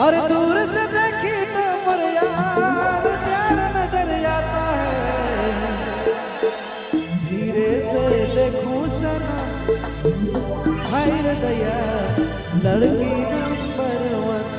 और दूर से देखी तो पर यार प्यार नजर आता है, धीरे से देखूं सनम हाय दया लड़की नंबर 1।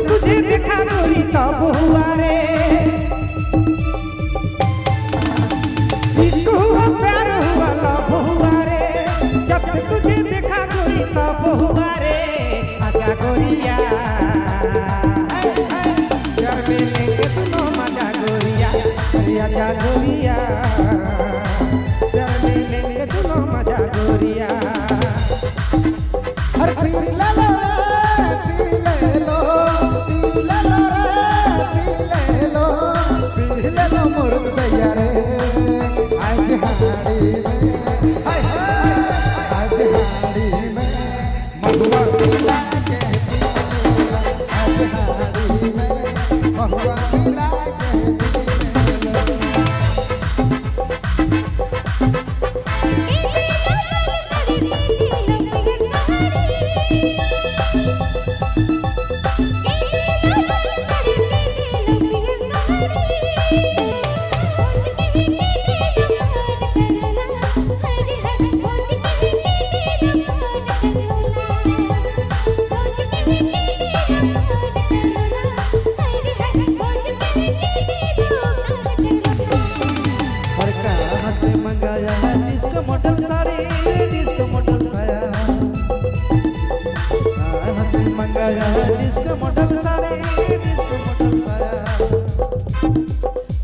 तुझे देखा गोरी तब हुआ रे, इसको हुआ प्यार हुआ लव हुआ रे, जब से तुझे देखा गोरी तब हुआ रे। आजा गोरिया प्यार में लेंगे दोनों मजा गोरिया, आजा गोरिया प्यार में लेंगे दोनों मजा गोरिया। हर पीला लो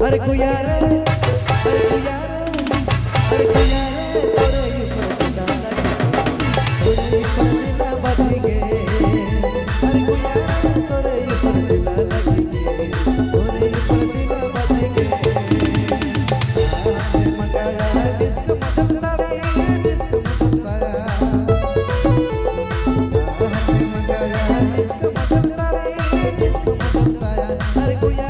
अरे कुया रे अरे कुया रे अरे कुया रे तोरे ऊपर डाला तोरे ऊपर दिला बच गए। अरे कुया रे तोरे ऊपर दिला लग गए, तोरे ऊपर दिला बच गए। मंगाया डिस्को मटन सारे डिस्को मटन साया, मंगाया डिस्को मटन सारे डिस्को मटन साया। अरे कुया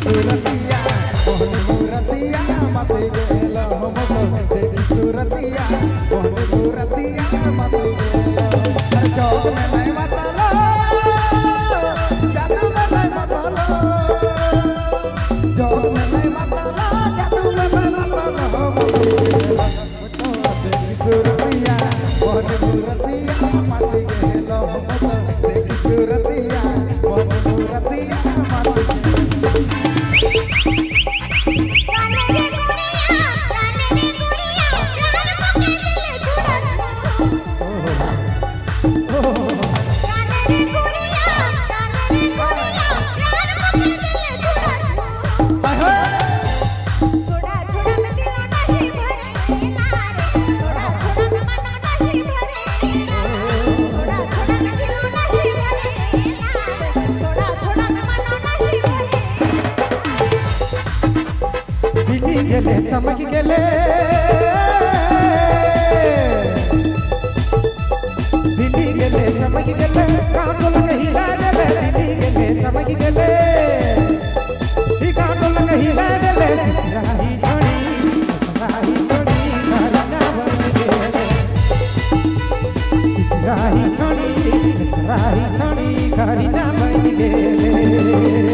सूरतिया मोहन मूरतिया मत गेलो हमको देखी सूरतिया मोहन मूरतिया मत गेलो हर चौक में मैं मतलो जादू में मैं मतलो चौक में मैं मतलो जादू में मैं मतलो देखी सूरतिया मोहन मूरतिया मत गेलो हमको देखी सूरतिया मोहन मूरतिया मत गेले चमक गेले दिल्ली गेले चमक गेले कांटो लगे हिला गेले दिल्ली गेले चमक गेले ही कांटो लगे हिला गेले राही छोड़ी करना बन गेले राही छोड़ी करना बन गेले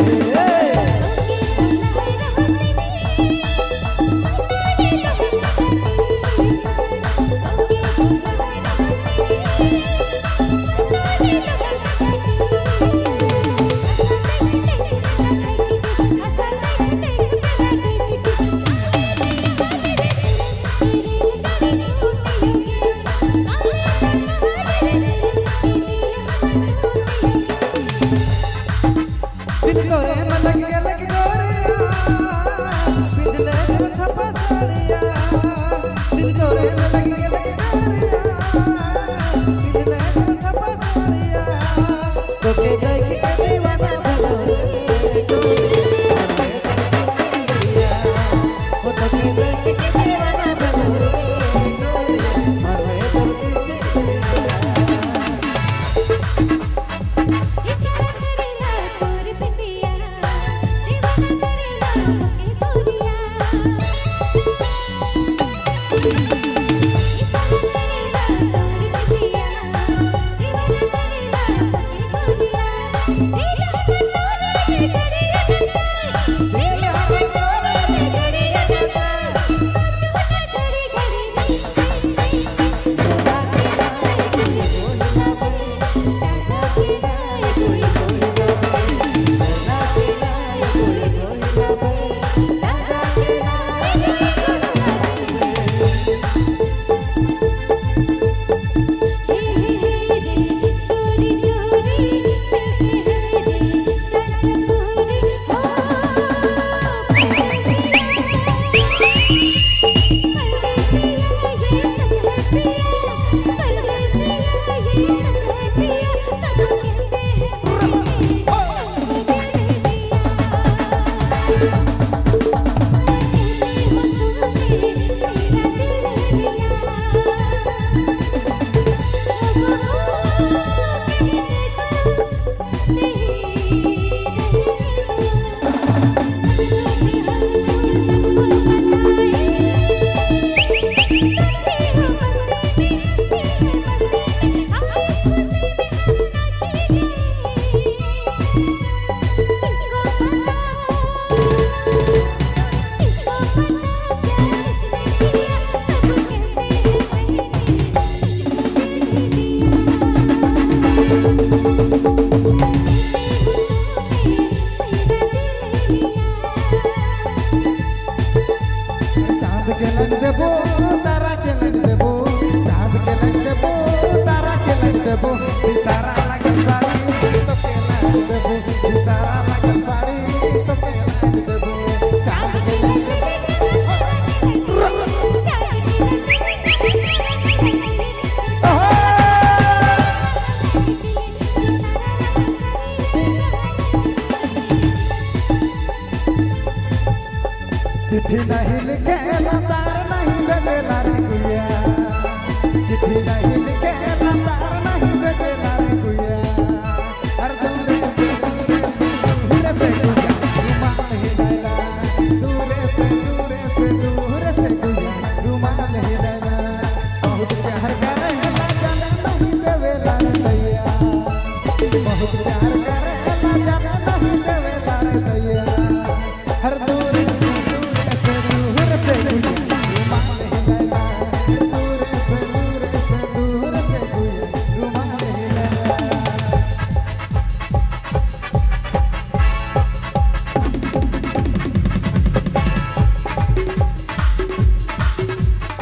चिट्ठी नहीं लिखे तार नहीं भेजेला रे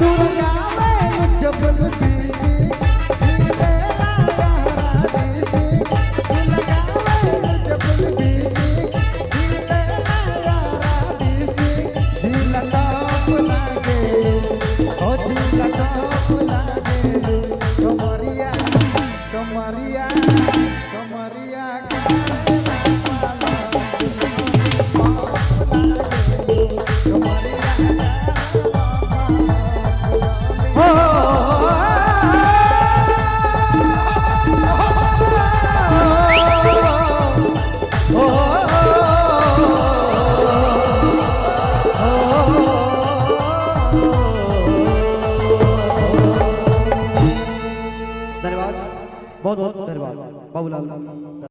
तू लगावे जबल बीती दिले यारा बीती तू लगावे जबल बीती दिले यारा बीती दिल ताप लागे ओ दिल ताप लागे कमरिया कमरिया कमरिया धन्यवाद बहुत बहुत धन्यवाद बाबूलाल।